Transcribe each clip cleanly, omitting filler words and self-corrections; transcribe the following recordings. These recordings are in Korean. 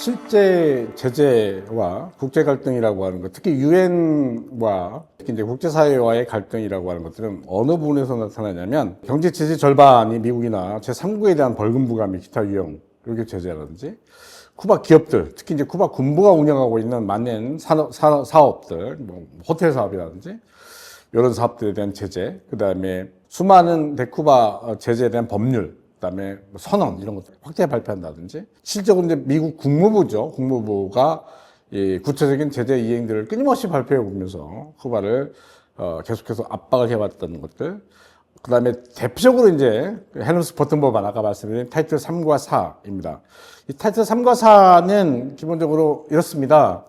실제 제재와 국제 갈등이라고 하는 것, 특히 유엔과 특히 이제 국제사회와의 갈등이라고 하는 것들은 어느 부분에서 나타나냐면 경제 제재 절반이 미국이나 제3국에 대한 벌금 부과 및 기타 유형 이렇게 제재라든지 쿠바 기업들, 특히 이제 쿠바 군부가 운영하고 있는 많은 사업들, 뭐 호텔 사업이라든지 이런 사업들에 대한 제재, 그 다음에 수많은 대쿠바 제재에 대한 법률, 그다음에 선언 이런 것들 확대 발표한다든지 실제로 이제 미국 국무부죠. 국무부가 이 구체적인 제재 이행들을 끊임없이 발표해 오면서 쿠바를 계속해서 압박을 해왔던 것들. 그다음에 대표적으로 이제 헬름스 버튼 법안 아까 말씀드린 타이틀 3과 4입니다. 이 타이틀 3과 4는 기본적으로 이렇습니다.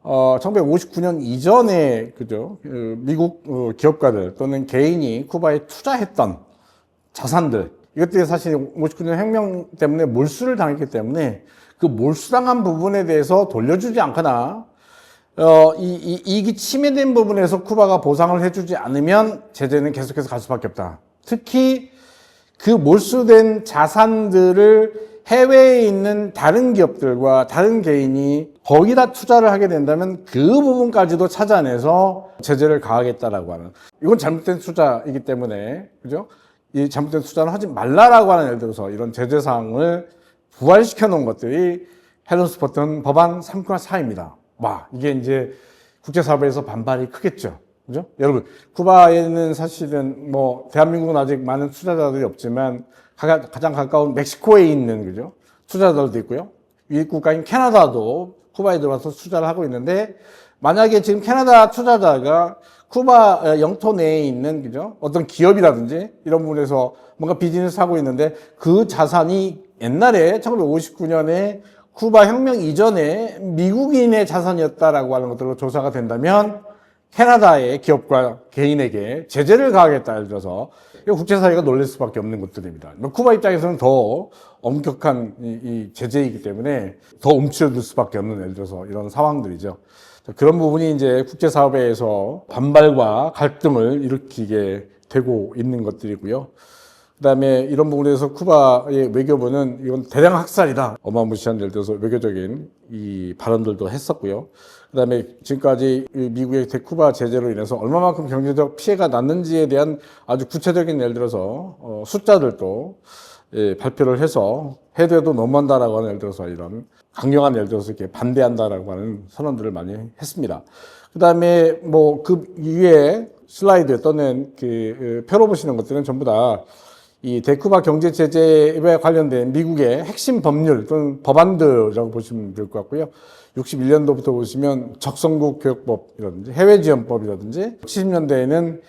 1959년 이전에 그죠 미국 기업가들 또는 개인이 쿠바에 투자했던 자산들 이것들이 사실 59년 혁명 때문에 몰수를 당했기 때문에 그 몰수당한 부분에 대해서 돌려주지 않거나 이익이 침해된 부분에서 쿠바가 보상을 해주지 않으면 제재는 계속해서 갈 수밖에 없다. 특히 그 몰수된 자산들을 해외에 있는 다른 기업들과 다른 개인이 거기다 투자를 하게 된다면 그 부분까지도 찾아내서 제재를 가하겠다라고 하는, 이건 잘못된 투자이기 때문에 그죠? 이 잘못된 투자는 하지 말라라고 하는, 예를 들어서 이런 제재 사항을 부활시켜 놓은 것들이 헬름스 버튼 법안 3과 4입니다. 와, 이게 이제 국제사회에서 반발이 크겠죠. 그죠? 여러분, 쿠바에는 사실은 뭐, 대한민국은 아직 많은 투자자들이 없지만, 가장 가까운 멕시코에 있는, 그죠? 투자자들도 있고요. 위 국가인 캐나다도 쿠바에 들어와서 투자를 하고 있는데, 만약에 지금 캐나다 투자자가 쿠바 영토 내에 있는, 그죠? 어떤 기업이라든지 이런 부분에서 뭔가 비즈니스 하고 있는데 그 자산이 옛날에 1959년에 쿠바 혁명 이전에 미국인의 자산이었다라고 하는 것들로 조사가 된다면 캐나다의 기업과 개인에게 제재를 가하겠다, 예를 들어서 국제사회가 놀랄 수밖에 없는 것들입니다. 쿠바 입장에서는 더 엄격한 이 제재이기 때문에 더 움츠러들 수밖에 없는, 예를 들어서 이런 상황들이죠. 그런 부분이 이제 국제사회에서 반발과 갈등을 일으키게 되고 있는 것들이고요. 그 다음에 이런 부분에서 쿠바의 외교부는 이건 대량 학살이다, 어마무시한 예를 들어서 외교적인 이 발언들도 했었고요. 그 다음에 지금까지 미국의 대쿠바 제재로 인해서 얼마만큼 경제적 피해가 났는지에 대한 아주 구체적인 예를 들어서 숫자들도 발표를 해서 해도 너무한다라고 하는, 예를 들어서 이런 강경한, 예를 들어서 이렇게 반대한다라고 하는 선언들을 많이 했습니다. 그 다음에 뭐 그 위에 슬라이드에 떠낸 그 표로 보시는 것들은 전부 다 이 대쿠바 경제 제재에 관련된 미국의 핵심 법률 또는 법안들이라고 보시면 될 것 같고요. 61년도부터 보시면 적성국 교역법이라든지 해외지원법이라든지 70년대에는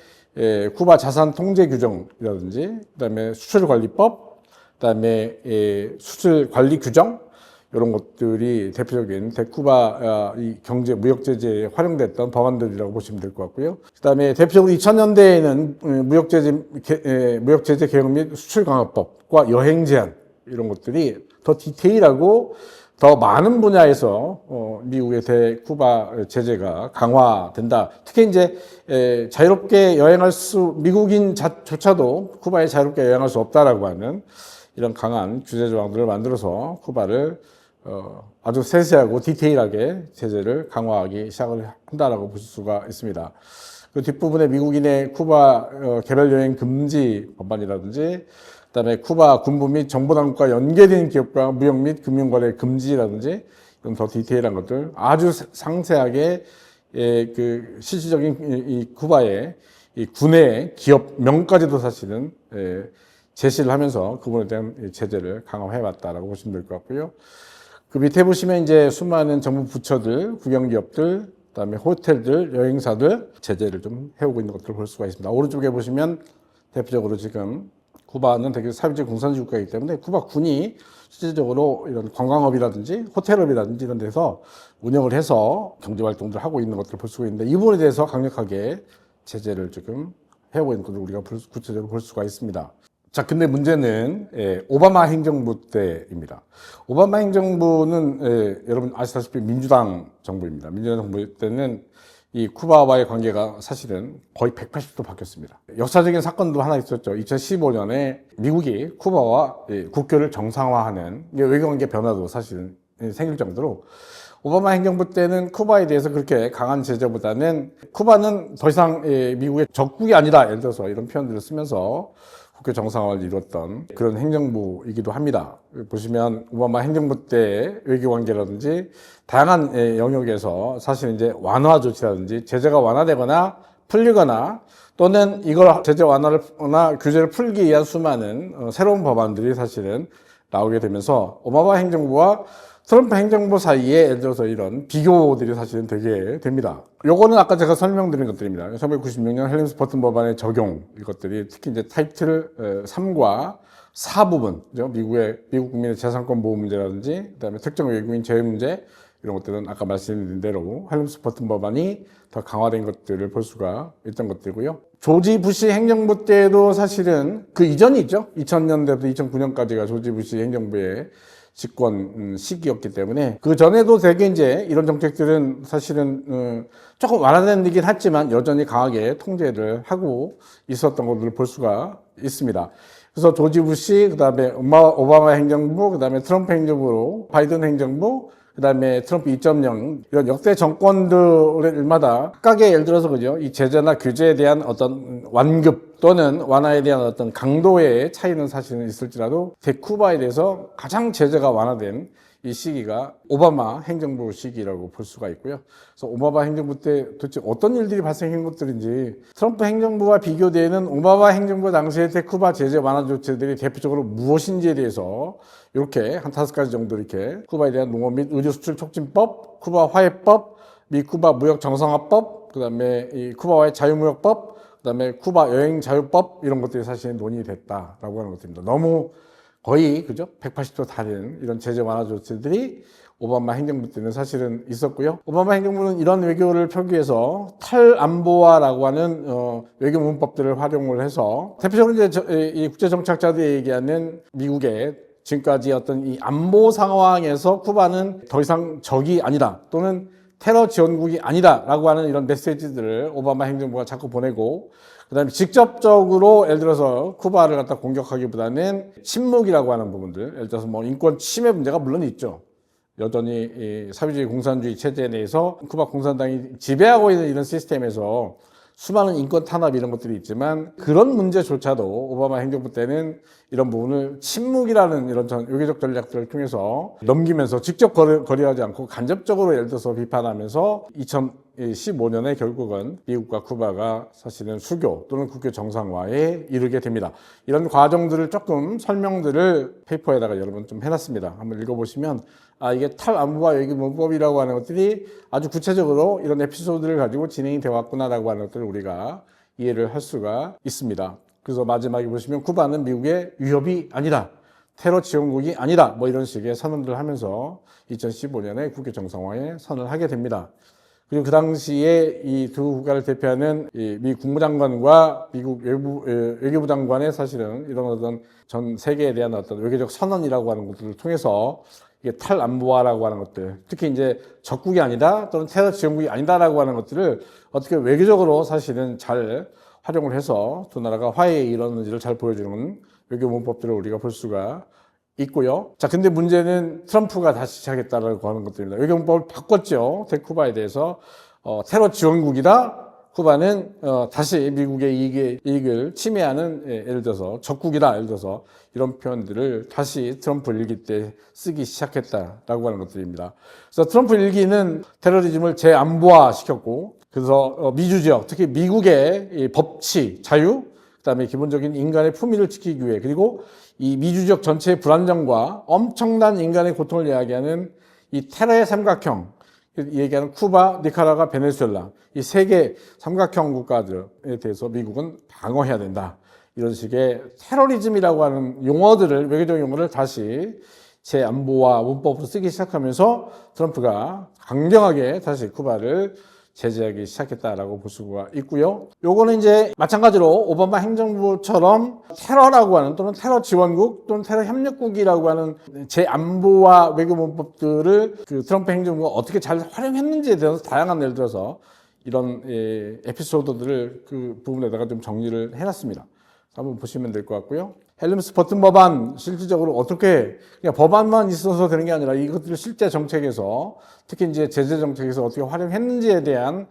쿠바 자산 통제 규정이라든지 그다음에 수출관리법, 그다음에 수출관리 규정, 이런 것들이 대표적인 대쿠바 이 경제 무역 제재에 활용됐던 법안들이라고 보시면 될 것 같고요. 그다음에 대표적으로 2000년대에는 무역 제재 개혁 및 수출 강화법과 여행 제한, 이런 것들이 더 디테일하고 더 많은 분야에서 미국의 대쿠바 제재가 강화된다. 특히 이제 자유롭게 여행할 미국인조차도 쿠바에 자유롭게 여행할 수 없다라고 하는 이런 강한 규제 조항들을 만들어서 쿠바를 아주 세세하고 디테일하게 제재를 강화하기 시작을 한다라고 볼 수가 있습니다. 그 뒷부분에 미국인의 쿠바 개별 여행 금지 법안이라든지, 그다음에 쿠바 군부 및 정보당국과 연계된 기업과 무역 및 금융거래 금지라든지, 이런 더 디테일한 것들 아주 상세하게 그 실질적인 이 쿠바의 이 군의 기업명까지도 사실은 제시를 하면서 그분에 대한 제재를 강화해왔다라고 보시면 될 것 같고요. 그 밑에 보시면 이제 수많은 정부 부처들, 국영기업들, 그다음에 호텔들, 여행사들 제재를 좀 해오고 있는 것들을 볼 수가 있습니다. 오른쪽에 보시면 대표적으로 지금 쿠바는 되게 사회주의 공산주의 국가이기 때문에 쿠바 군이 실질적으로 이런 관광업이라든지 호텔업이라든지 이런 데서 운영을 해서 경제활동들을 하고 있는 것들을 볼 수가 있는데, 이 부분에 대해서 강력하게 제재를 지금 해오고 있는 것을 우리가 구체적으로 볼 수가 있습니다. 자, 근데 문제는 오바마 행정부 때입니다. 오바마 행정부는 여러분 아시다시피 민주당 정부입니다. 민주당 정부 때는 이 쿠바와의 관계가 사실은 거의 180도 바뀌었습니다. 역사적인 사건도 하나 있었죠. 2015년에 미국이 쿠바와 국교를 정상화하는 외교관계 변화도 사실은 생길 정도로 오바마 행정부 때는 쿠바에 대해서 그렇게 강한 제재보다는 쿠바는 더 이상 미국의 적국이 아니다, 예를 들어서 이런 표현들을 쓰면서 국교 정상화를 이뤘던 그런 행정부이기도 합니다. 보시면 오바마 행정부 때 외교관계라든지 다양한 영역에서 사실 이제 완화 조치라든지 제재가 완화되거나 풀리거나 또는 이걸 제재 완화나 규제를 풀기 위한 수많은 새로운 법안들이 사실은 나오게 되면서 오바마 행정부와 트럼프 행정부 사이에 예를 들어서 이런 비교들이 사실은 되게 됩니다. 요거는 아까 제가 설명드린 것들입니다. 1996년 헬림스버튼 법안의 적용, 이것들이 특히 이제 타이틀 3과 4 부분, 미국 국민의 재산권 보호 문제라든지, 그 다음에 특정 외국인 제외 문제, 이런 것들은 아까 말씀드린 대로 헬림스버튼 법안이 더 강화된 것들을 볼 수가 있던 것들이고요. 조지 부시 행정부 때도 사실은 그 이전이 있죠. 2000년대부터 2009년까지가 조지 부시 행정부의 집권 시기였기 때문에 그 전에도 되게 이제 이런 정책들은 사실은 조금 완화되긴 했지만 여전히 강하게 통제를 하고 있었던 것들을 볼 수가 있습니다. 그래서 조지 부시, 그 다음에 오바마 행정부, 그 다음에 트럼프 행정부로 바이든 행정부, 그 다음에 트럼프 2.0 이런 역대 정권들마다 각각의 예를 들어서 그죠, 이 제재나 규제에 대한 어떤 완급 또는 완화에 대한 어떤 강도의 차이는 사실은 있을지라도 대쿠바에 대해서 가장 제재가 완화된 이 시기가 오바마 행정부 시기라고 볼 수가 있고요. 그래서 오바마 행정부 때 도대체 어떤 일들이 발생한 것들인지, 트럼프 행정부와 비교되는 오바마 행정부 당시의 대쿠바 제재 완화 조치들이 대표적으로 무엇인지에 대해서 이렇게 한 5가지 정도 이렇게 쿠바에 대한 농업 및 의류 수출 촉진법, 쿠바 화해법, 미 쿠바 무역 정상화법, 그다음에 이 쿠바와의 자유무역법, 그다음에 쿠바 여행 자유법, 이런 것들이 사실 논의됐다라고 하는 것들입니다. 너무 거의 그죠? 180도 다른 이런 제재 완화 조치들이 오바마 행정부 때는 사실은 있었고요. 오바마 행정부는 이런 외교를 펴기 위해서 탈안보화라고 하는 외교 문법들을 활용을 해서 대표적으로 이제 이 국제정착자들이 얘기하는 미국의 지금까지 어떤 이 안보 상황에서 쿠바는 더 이상 적이 아니다 또는 테러 지원국이 아니다라고 하는 이런 메시지들을 오바마 행정부가 자꾸 보내고, 그다음에 직접적으로 예를 들어서 쿠바를 갖다 공격하기보다는 침묵이라고 하는 부분들, 예를 들어서 뭐 인권 침해 문제가 물론 있죠. 여전히 이 사회주의 공산주의 체제 내에서 쿠바 공산당이 지배하고 있는 이런 시스템에서 수많은 인권 탄압 이런 것들이 있지만 그런 문제조차도 오바마 행정부 때는 이런 부분을 침묵이라는 이런 외교적 전략들을 통해서 넘기면서 직접 거래하지 않고 간접적으로 예를 들어서 비판하면서 2015년에 결국은 미국과 쿠바가 사실은 수교 또는 국교 정상화에 이르게 됩니다. 이런 과정들을 조금 설명들을 페이퍼에다가 여러분 좀 해놨습니다. 한번 읽어보시면 이게 탈안보화 외교 문법이라고 하는 것들이 아주 구체적으로 이런 에피소드를 가지고 진행이 되어 왔구나라고 하는 것들을 우리가 이해를 할 수가 있습니다. 그래서 마지막에 보시면 쿠바는 미국의 위협이 아니다, 테러 지원국이 아니다, 뭐 이런 식의 선언들을 하면서 2015년에 국교 정상화에 선을 하게 됩니다. 그리고 그 당시에 이 두 국가를 대표하는 미 국무장관과 미국 외교부 장관의 사실은 이런 어떤 전 세계에 대한 어떤 외교적 선언이라고 하는 것들을 통해서 이게 탈안보화라고 하는 것들, 특히 이제 적국이 아니다 또는 테러 지원국이 아니다라고 하는 것들을 어떻게 외교적으로 사실은 잘 활용을 해서 두 나라가 화해에 이르는지를 잘 보여주는 외교 문법들을 우리가 볼 수가 있고요. 자, 근데 문제는 트럼프가 다시 시작했다라고 하는 것들입니다. 외교 문법을 바꿨죠. 대쿠바에 대해서 테러 지원국이다. 쿠바는 다시 미국의 이익을 침해하는, 예를 들어서 적국이다, 예를 들어서 이런 표현들을 다시 트럼프 일기 때 쓰기 시작했다라고 하는 것들입니다. 그래서 트럼프 일기는 테러리즘을 재안보화 시켰고, 그래서 미주 지역, 특히 미국의 이 법치, 자유, 그다음에 기본적인 인간의 품위를 지키기 위해, 그리고 이 미주 지역 전체의 불안정과 엄청난 인간의 고통을 이야기하는 이 테러의 삼각형, 얘기하는 쿠바, 니카라과, 베네수엘라, 이 세 개 삼각형 국가들에 대해서 미국은 방어해야 된다. 이런 식의 테러리즘이라고 하는 용어들을, 외교적 용어를 다시 재안보화 문법으로 쓰기 시작하면서 트럼프가 강경하게 다시 쿠바를 제재하기 시작했다라고 볼 수가 있고요. 요거는 이제 마찬가지로 오바마 행정부처럼 테러라고 하는 또는 테러 지원국 또는 테러 협력국이라고 하는 재안보화 외교 문법들을 그 트럼프 행정부가 어떻게 잘 활용했는지에 대해서 다양한 예를 들어서 이런 에피소드들을 그 부분에다가 좀 정리를 해놨습니다. 한번 보시면 될 것 같고요. 헬름스 버튼 법안 실질적으로 어떻게 그냥 법안만 있어서 되는 게 아니라 이것들을 실제 정책에서 특히 이제 제재 정책에서 어떻게 활용했는지에 대한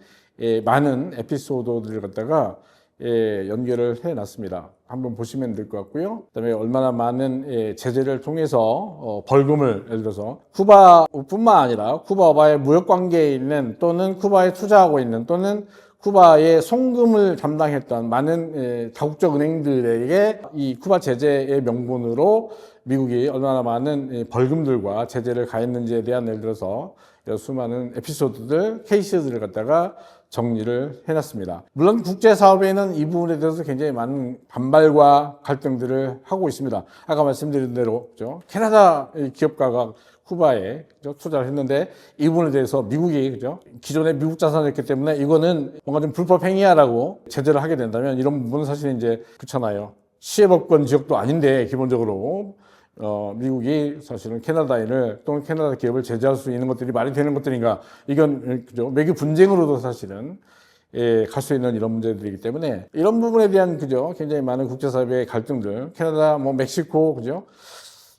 많은 에피소드들을 갖다가 연결을 해놨습니다. 한번 보시면 될 것 같고요. 그다음에 얼마나 많은 제재를 통해서 벌금을 예를 들어서 쿠바뿐만 아니라 쿠바와의 무역 관계에 있는 또는 쿠바에 투자하고 있는 또는 쿠바의 송금을 담당했던 많은 다국적 은행들에게 이 쿠바 제재의 명분으로 미국이 얼마나 많은 벌금들과 제재를 가했는지에 대한 예를 들어서 수많은 에피소드들, 케이스들을 갖다가 정리를 해놨습니다. 물론 국제사업에는 이 부분에 대해서 굉장히 많은 반발과 갈등들을 하고 있습니다. 아까 말씀드린 대로 캐나다 기업가가 쿠바에 투자를 했는데 이 부분에 대해서 미국이 기존에 미국 자산이었기 때문에 이거는 뭔가 좀 불법 행위야라고 제재를 하게 된다면 이런 부분은 사실 이제 그렇잖아요. 시혜법권 지역도 아닌데 기본적으로 미국이 사실은 캐나다인을 또는 캐나다 기업을 제재할 수 있는 것들이 말이 되는 것들인가 이건 외교 분쟁으로도 사실은 갈 수 있는 이런 문제들이기 때문에 이런 부분에 대한 굉장히 많은 국제사회의 갈등들 캐나다 멕시코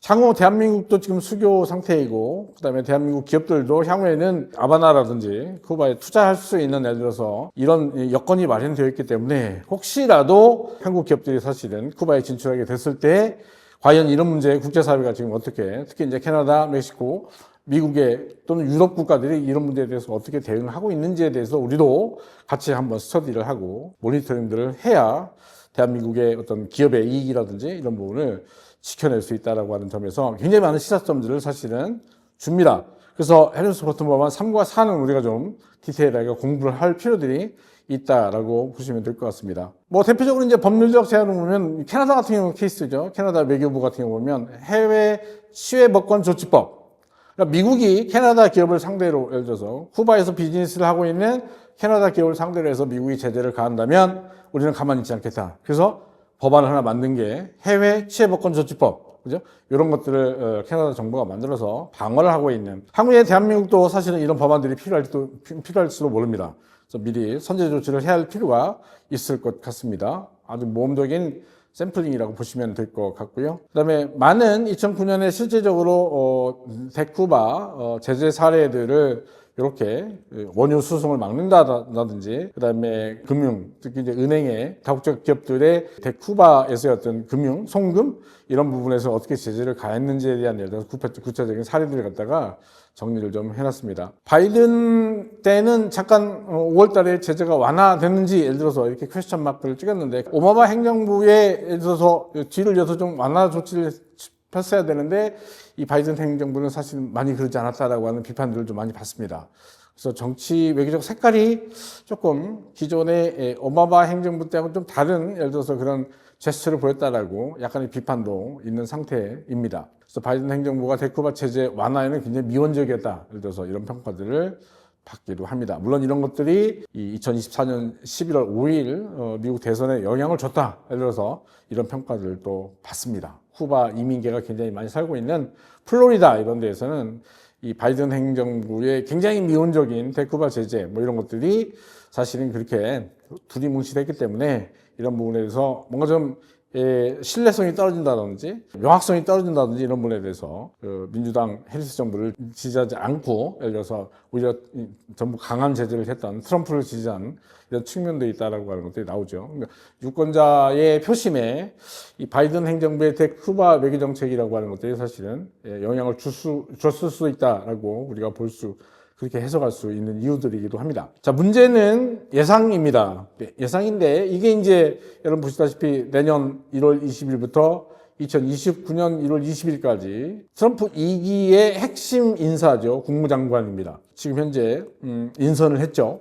향후 대한민국도 지금 수교 상태이고 그다음에 대한민국 기업들도 향후에는 아바나라든지 쿠바에 투자할 수 있는 예를 들어서 이런 여건이 마련되어 있기 때문에 혹시라도 한국 기업들이 사실은 쿠바에 진출하게 됐을 때 과연 이런 문제에 국제사회가 지금 어떻게 특히 이제 캐나다, 멕시코, 미국의 또는 유럽 국가들이 이런 문제에 대해서 어떻게 대응을 하고 있는지에 대해서 우리도 같이 한번 스터디를 하고 모니터링들을 해야 대한민국의 어떤 기업의 이익이라든지 이런 부분을 지켜낼 수 있다라고 하는 점에서 굉장히 많은 시사점들을 사실은 줍니다. 그래서 헬름스 버튼 법안 3과 4는 우리가 좀 디테일하게 공부를 할 필요들이 있다라고 보시면 될 것 같습니다. 대표적으로 이제 법률적 제한을 보면 캐나다 같은 경우 케이스죠. 캐나다 외교부 같은 경우 보면 해외 시외법권 조치법. 그러니까 미국이 캐나다 기업을 상대로 예를 들어서 쿠바에서 비즈니스를 하고 있는 캐나다 기업을 상대로 해서 미국이 제재를 가한다면 우리는 가만히 있지 않겠다. 그래서 법안을 하나 만든 게 해외 시외법권 조치법. 그죠? 이런 것들을 캐나다 정부가 만들어서 방어를 하고 있는. 향후에 대한민국도 사실은 이런 법안들이 필요할지도 모릅니다. 그래서 미리 선제 조치를 해야 할 필요가 있을 것 같습니다. 아주 모험적인 샘플링이라고 보시면 될 것 같고요. 그다음에 많은 2009년에 실제적으로 대쿠바 제재 사례들을 이렇게 원유 수송을 막는다든지 그다음에 금융 특히 이제 은행의 다국적 기업들의 대쿠바에서의 어떤 금융 송금 이런 부분에서 어떻게 제재를 가했는지에 대한 예를 들어서 구체적인 사례들을 갖다가 정리를 좀 해놨습니다. 바이든 때는 잠깐 5월 달에 제재가 완화됐는지 예를 들어서 이렇게 퀘스천 마크를 찍었는데 오바마 행정부에 예를 들어서 뒤를 이어서 좀 완화 조치를 폈어야 되는데 이 바이든 행정부는 사실 많이 그러지 않았다라고 하는 비판들을 좀 많이 받습니다. 그래서 정치 외교적 색깔이 조금 기존의 오바마 행정부 때하고 좀 다른 예를 들어서 그런 제스처를 보였다라고 약간의 비판도 있는 상태입니다. 그래서 바이든 행정부가 대쿠바 제재 완화에는 굉장히 미온적이었다. 예를 들어서 이런 평가들을 받기도 합니다. 물론 이런 것들이 2024년 11월 5일 미국 대선에 영향을 줬다. 예를 들어서 이런 평가들도 받습니다. 쿠바 이민계가 굉장히 많이 살고 있는 플로리다 이런 데에서는 이 바이든 행정부의 굉장히 미온적인 대쿠바 제재 이런 것들이 사실은 그렇게 두리뭉실했기 때문에 이런 부분에 대해서 뭔가 좀 신뢰성이 떨어진다든지 명확성이 떨어진다든지 이런 부분에 대해서 민주당 해리스 정부를 지지하지 않고 예를 들어서 오히려 전부 강한 제재를 했던 트럼프를 지지한 이런 측면도 있다라고 하는 것들이 나오죠. 그러니까 유권자의 표심에 이 바이든 행정부의 대쿠바 외교 정책이라고 하는 것들이 사실은 영향을 줬을 수 있다라고 우리가 그렇게 해석할 수 있는 이유들이기도 합니다. 자, 문제는 예상입니다. 예상인데 이게 이제 여러분 보시다시피 내년 1월 20일부터 2029년 1월 20일까지 트럼프 2기의 핵심 인사죠. 국무장관입니다. 지금 현재 인선을 했죠.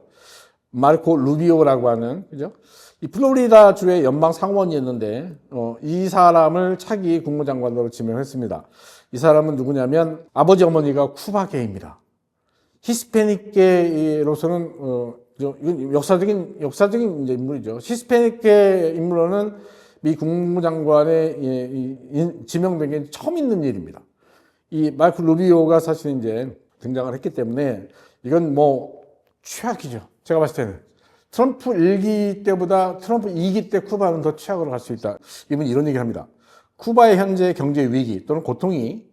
마르코 루비오라고 하는 그죠? 이 플로리다 주의 연방 상원이었는데 이 사람을 차기 국무장관으로 지명했습니다. 이 사람은 누구냐면 아버지 어머니가 쿠바계입니다. 히스패닉계로서는 이건 역사적인 이제 인물이죠. 히스패닉계 인물로는 미 국무장관에 지명된 게 처음 있는 일입니다. 이 마르코 루비오가 사실 이제 등장을 했기 때문에 이건 최악이죠. 제가 봤을 때는 트럼프 1기 때보다 트럼프 2기 때 쿠바는 더 최악으로 갈 수 있다. 이분 이런 얘기를 합니다. 쿠바의 현재 경제 위기 또는 고통이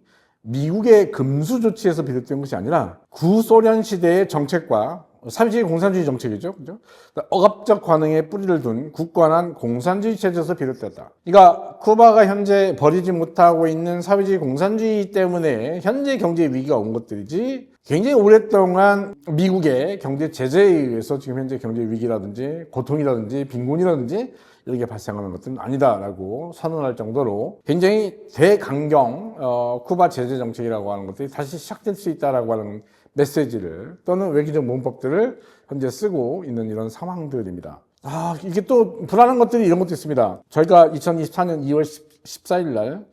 미국의 금수 조치에서 비롯된 것이 아니라 구소련 시대의 정책과 사회주의 공산주의 정책이죠. 그죠? 억압적 관행에 뿌리를 둔 굳건한 공산주의 체제에서 비롯됐다. 그러니까 쿠바가 현재 버리지 못하고 있는 사회주의 공산주의 때문에 현재 경제 위기가 온 것들이지 굉장히 오랫동안 미국의 경제 제재에 의해서 지금 현재 경제 위기라든지 고통이라든지 빈곤이라든지 이런 게 발생하는 것들은 아니다라고 선언할 정도로 굉장히 대강경 쿠바 제재 정책이라고 하는 것들이 다시 시작될 수 있다라고 하는 메시지를 또는 외교적 문법들을 현재 쓰고 있는 이런 상황들입니다. 이게 또 불안한 것들이 이런 것도 있습니다. 저희가 2024년 2월 14일 날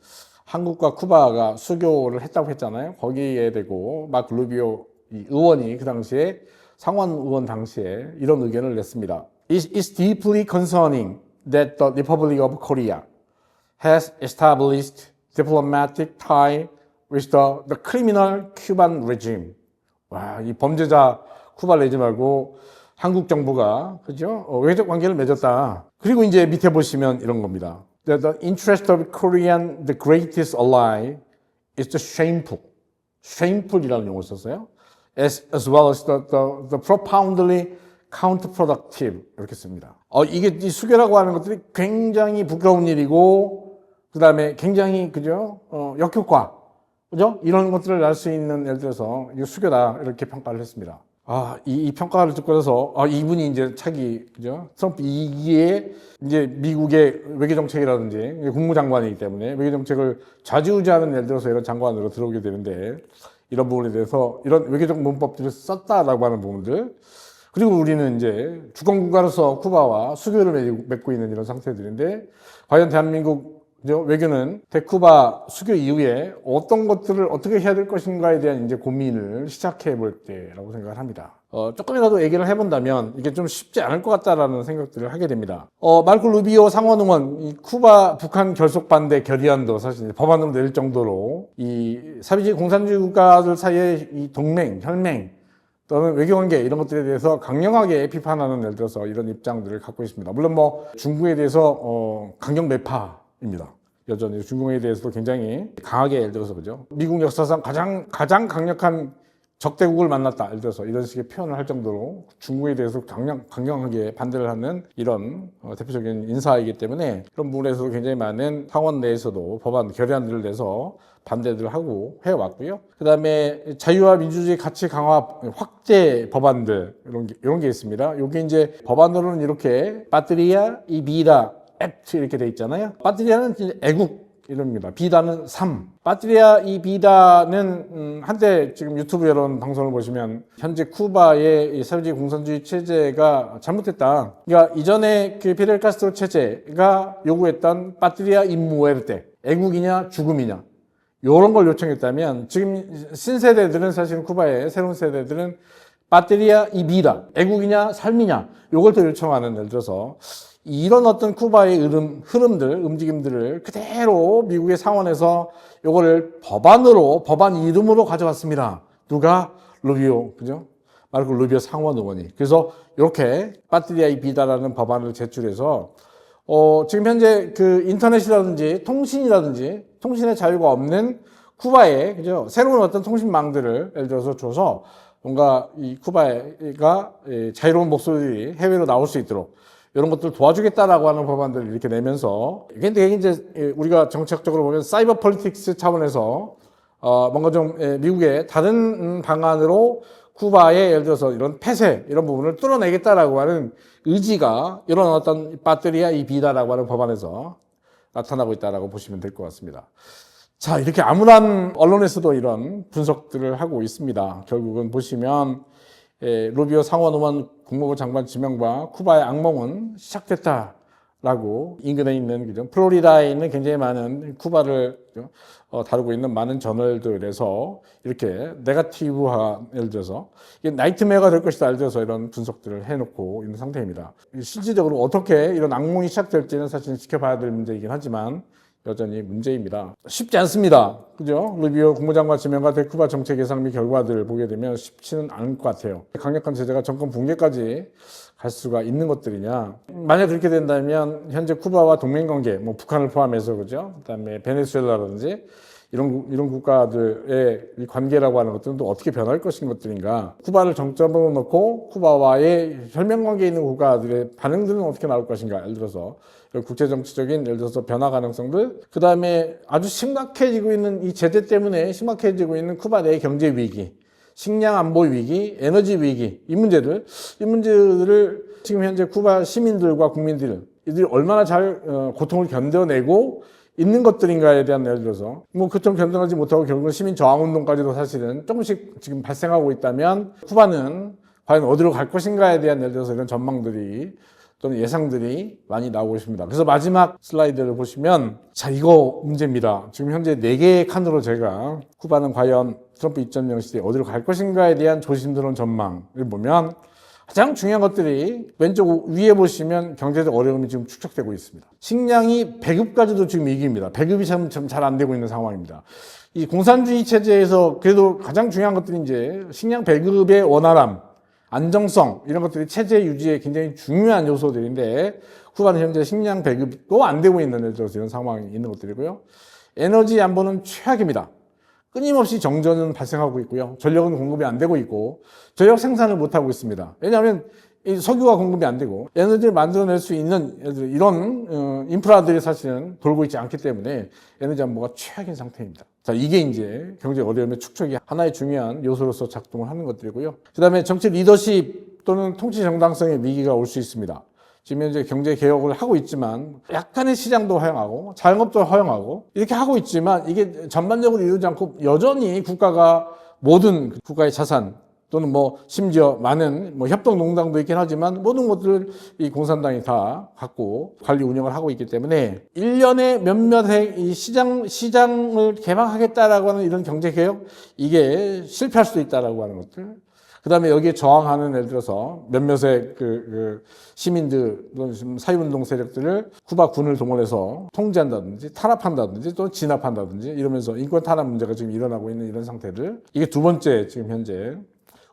한국과 쿠바가 수교를 했다고 했잖아요. 거기에 대고 마크 루비오 의원이 그 당시에 상원 의원 당시에 이런 의견을 냈습니다. It's deeply concerning that the Republic of Korea has established diplomatic tie with the criminal Cuban regime. 와, 이 범죄자 쿠바 레지임하고 한국 정부가 그죠? 외교적 관계를 맺었다. 그리고 이제 밑에 보시면 이런 겁니다. The interest of Korean, the greatest ally, is the shameful. shameful이라는 용어를 썼어요. As well as the profoundly counterproductive 이렇게 씁니다. 이게 이 수교라고 하는 것들이 굉장히 부끄러운 일이고 그 다음에 굉장히 그죠? 역효과 그죠? 이런 것들을 알 수 있는 예를 들어서 이거 수교다 이렇게 평가를 했습니다. 이 평가를 듣고 나서 이분이 이제 차기 그죠? 트럼프 2기의 이제 미국의 외교 정책이라든지 국무장관이기 때문에 외교 정책을 좌지우지하는 예를 들어서 이런 장관으로 들어오게 되는데 이런 부분에 대해서 이런 외교적 문법들을 썼다라고 하는 부분들 그리고 우리는 이제 주권국가로서 쿠바와 수교를 맺고 있는 이런 상태들인데 과연 대한민국 외교는 대쿠바 수교 이후에 어떤 것들을 어떻게 해야 될 것인가에 대한 이제 고민을 시작해 볼 때라고 생각을 합니다. 조금이라도 얘기를 해본다면 이게 좀 쉽지 않을 것 같다라는 생각들을 하게 됩니다. 마르코 루비오 상원 의원, 이 쿠바 북한 결속 반대 결의안도 사실 법안으로 낼 정도로 이 사회주의 공산주의 국가들 사이의 이 동맹, 혈맹 또는 외교관계 이런 것들에 대해서 강력하게 비판하는 예를 들어서 이런 입장들을 갖고 있습니다. 물론 뭐 중국에 대해서 강경 매파입니다. 여전히 중국에 대해서도 굉장히 강하게 예를 들어서 그죠. 미국 역사상 가장 강력한 적대국을 만났다. 예를 들어서 이런 식의 표현을 할 정도로 중국에 대해서 강경하게 반대를 하는 이런 대표적인 인사이기 때문에 그런 부분에서도 굉장히 많은 상원 내에서도 법안 결의안들을 내서 반대를 하고 해왔고요. 그 다음에 자유와 민주주의 가치 강화 확대 법안들 이런 게 있습니다. 이게 이제 법안으로는 이렇게 파트리아 이 비다 액트 이렇게 돼 있잖아요. 파트리아는 애국 이름입니다. 비다는 삶. 파트리아 이 비다는 한때 지금 유튜브 여론 방송을 보시면 현재 쿠바의 사회주의 공산주의 체제가 잘못됐다. 그러니까 이전에 그 피델 카스트로 체제가 요구했던 파트리아 인무에르테 애국이냐 죽음이냐 이런 걸 요청했다면 지금 신세대들은 사실 쿠바의 새로운 세대들은 파트리아 이 비다 애국이냐 삶이냐 요걸 더 요청하는 예를 들어서 이런 어떤 쿠바의 흐름들, 움직임들을 그대로 미국의 상원에서 요거를 법안 이름으로 가져왔습니다. 누가? 루비오, 그죠? 마르코 루비오 상원 의원이. 그래서 이렇게 파트리아 이 비다라는 법안을 제출해서, 지금 현재 그 인터넷이라든지 통신의 자유가 없는 쿠바에, 그죠? 새로운 어떤 통신망들을 예를 들어서 줘서 뭔가 이 쿠바가 자유로운 목소리들이 해외로 나올 수 있도록 이런 것들을 도와주겠다라고 하는 법안들을 이렇게 내면서 근데 이제 우리가 정책적으로 보면 사이버 폴리틱스 차원에서 뭔가 좀 미국의 다른 방안으로 쿠바의 예를 들어서 이런 폐쇄 이런 부분을 뚫어내겠다라고 하는 의지가 이런 어떤 파트리아 이 비다라고 하는 법안에서 나타나고 있다라고 보시면 될 것 같습니다. 자, 이렇게 암울한 언론에서도 이런 분석들을 하고 있습니다. 결국은 보시면 루비오 상원 의원 국무부 장관 지명과 쿠바의 악몽은 시작됐다라고 인근에 있는 그죠? 플로리다에 있는 굉장히 많은 쿠바를 다루고 있는 많은 저널들에서 이렇게 네거티브화 예를 들어서 이게 나이트메어가 될 것이다 예를 들어서 이런 분석들을 해놓고 있는 상태입니다. 실질적으로 어떻게 이런 악몽이 시작될지는 사실 지켜봐야 될 문제이긴 하지만 여전히 문제입니다. 쉽지 않습니다. 그죠? 루비오 국무장관 지명과 대쿠바 정책 예상 및 결과들을 보게 되면 쉽지는 않을 것 같아요. 강력한 제재가 정권 붕괴까지 갈 수가 있는 것들이냐. 만약 그렇게 된다면 현재 쿠바와 동맹관계, 뭐 북한을 포함해서 그죠? 그다음에 베네수엘라라든지 이런 국가들의 이 관계라고 하는 것들은 또 어떻게 변할 것인 것들인가. 쿠바를 정점으로 놓고 쿠바와의 혈맹관계에 있는 국가들의 반응들은 어떻게 나올 것인가. 예를 들어서 국제정치적인 예를 들어서 변화 가능성들, 그 다음에 아주 심각해지고 있는 이 제재 때문에 심각해지고 있는 쿠바 내의 경제 위기, 식량 안보 위기, 에너지 위기, 이 문제들을 지금 현재 쿠바 시민들과 국민들, 이들이 얼마나 잘 고통을 견뎌내고 있는 것들인가에 대한 예를 들어서 그처럼 견뎌내지 못하고 결국은 시민 저항운동까지도 사실은 조금씩 지금 발생하고 있다면 쿠바는 과연 어디로 갈 것인가에 대한 예를 들어서 이런 전망들이 또는 예상들이 많이 나오고 있습니다. 그래서 마지막 슬라이드를 보시면 자, 이거 문제입니다. 지금 현재 4개의 칸으로 제가 쿠바는 과연 트럼프 2.0 시대에 어디로 갈 것인가에 대한 조심스러운 전망을 보면 가장 중요한 것들이 왼쪽 위에 보시면 경제적 어려움이 지금 축적되고 있습니다. 식량이 배급까지도 지금 위기입니다. 배급이 참 잘 안 되고 있는 상황입니다. 이 공산주의 체제에서 그래도 가장 중요한 것들이 이제 식량 배급의 원활함, 안정성 이런 것들이 체제 유지에 굉장히 중요한 요소들인데 쿠바는 현재 식량 배급도 안 되고 있는 예를 들어서 이런 상황이 있는 것들이고요. 에너지 안보는 최악입니다. 끊임없이 정전은 발생하고 있고요. 전력은 공급이 안 되고 있고 전력 생산을 못하고 있습니다. 왜냐하면 이 석유가 공급이 안 되고 에너지를 만들어낼 수 있는 이런 인프라들이 사실은 돌고 있지 않기 때문에 에너지 안보가 최악인 상태입니다. 자, 이게 이제 경제 어려움의 축적이 하나의 중요한 요소로서 작동을 하는 것들이고요. 그 다음에 정치 리더십 또는 통치 정당성의 위기가 올 수 있습니다. 지금 현재 경제 개혁을 하고 있지만 약간의 시장도 허용하고 자영업도 허용하고 이렇게 하고 있지만 이게 전반적으로 이루지 않고 여전히 국가가 모든 국가의 자산 또는 뭐 심지어 많은 뭐 협동농장도 있긴 하지만 모든 것들을 이 공산당이 다 갖고 관리 운영을 하고 있기 때문에 1년에 몇몇의 이 시장을 개방하겠다라고 하는 이런 경제 개혁 이게 실패할 수도 있다라고 하는 것들. 그 다음에 여기에 저항하는 예를 들어서 몇몇의 시민들 또는 사회운동 세력들을 쿠바 군을 동원해서 통제한다든지 탄압한다든지 또 진압한다든지 이러면서 인권 탄압 문제가 지금 일어나고 있는 이런 상태들. 이게 두 번째 지금 현재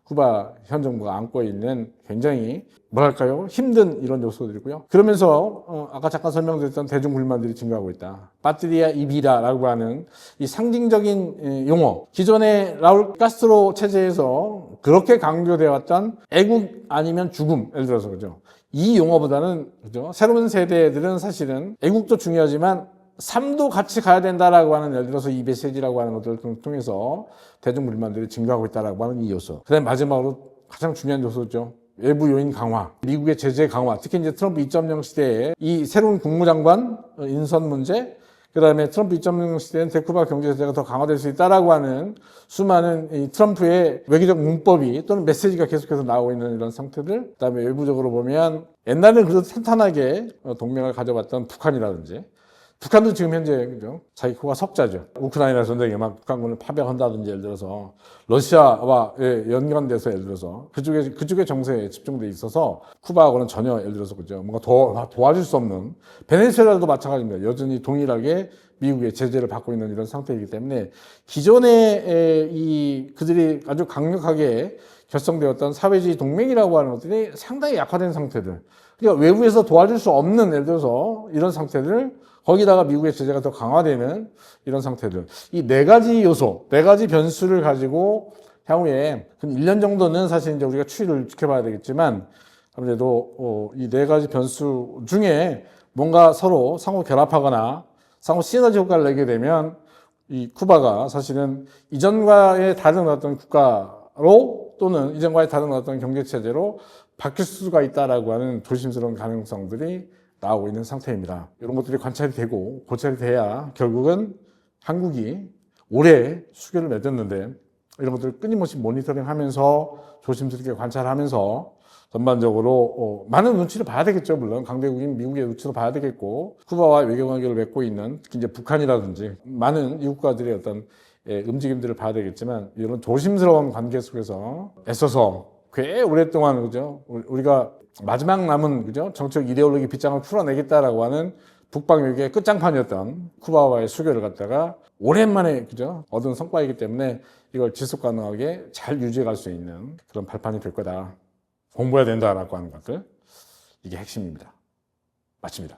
쿠바 현 정부가 안고 있는 굉장히 뭐랄까요? 힘든 이런 요소들이고요. 그러면서 아까 잠깐 설명드렸던 대중 불만들이 증가하고 있다. 파트리아 이비라라고 하는 이 상징적인 용어. 기존의 라울 카스트로 체제에서 그렇게 강조되어 왔던 애국 아니면 죽음. 예를 들어서 그죠. 이 용어보다는 그죠. 새로운 세대들은 사실은 애국도 중요하지만 삶도 같이 가야 된다라고 하는 예를 들어서 이 메시지라고 하는 것들을 통해서 대중 불만들이 증가하고 있다라고 하는 이 요소. 그다음에 마지막으로 가장 중요한 요소죠. 외부 요인 강화, 미국의 제재 강화, 특히 이제 트럼프 2.0 시대에 이 새로운 국무장관 인선 문제, 그 다음에 트럼프 2.0 시대엔 대쿠바 경제 제재가 더 강화될 수 있다라고 하는 수많은 이 트럼프의 외교적 문법이 또는 메시지가 계속해서 나오고 있는 이런 상태들, 그 다음에 외부적으로 보면 옛날에는 그래도 탄탄하게 동맹을 가져왔던 북한이라든지 북한도 지금 현재 그죠? 자기 코가 석자죠. 우크라이나 전쟁에 막 북한군을 파병한다든지 예를 들어서 러시아와 연관돼서 예를 들어서 그쪽의 정세에 집중돼 있어서 쿠바하고는 전혀 예를 들어서 그죠? 뭔가 더 도와줄 수 없는 베네수엘라도 마찬가지입니다. 여전히 동일하게 미국의 제재를 받고 있는 이런 상태이기 때문에 기존에 그들이 아주 강력하게 결성되었던 사회주의 동맹이라고 하는 것들이 상당히 약화된 상태들. 그러니까 외부에서 도와줄 수 없는 예를 들어서 이런 상태들 거기다가 미국의 제재가 더 강화되는 이런 상태들. 이 4가지 요소, 4가지 변수를 가지고 향후에 한 1년 정도는 사실 이제 우리가 추이를 지켜봐야 되겠지만 아무래도 이 4가지 변수 중에 뭔가 서로 상호 결합하거나 상호 시너지 효과를 내게 되면 이 쿠바가 사실은 이전과의 다른 어떤 국가로 또는 이전과의 다른 어떤 경제체제로 바뀔 수가 있다라고 하는 조심스러운 가능성들이 나오고 있는 상태입니다. 이런 것들이 관찰이 되고 고찰이 돼야 결국은 한국이 올해 수교를 맺었는데 이런 것들을 끊임없이 모니터링하면서 조심스럽게 관찰하면서 전반적으로 많은 눈치를 봐야 되겠죠. 물론 강대국인 미국의 눈치도 봐야 되겠고 쿠바와 외교관계를 맺고 있는 특히 이제 북한이라든지 많은 이국가들의 어떤 움직임들을 봐야 되겠지만 이런 조심스러운 관계 속에서 애써서 꽤 오랫동안 그죠 우리가 마지막 남은 그죠 정책 이데올로기 빗장을 풀어내겠다라고 하는 북방위기의 끝장판이었던 쿠바와의 수교를 갖다가 오랜만에 그죠 얻은 성과이기 때문에 이걸 지속 가능하게 잘 유지해 갈 수 있는 그런 발판이 될 거다. 공부해야 된다라고 하는 것들 이게 핵심입니다. 마칩니다.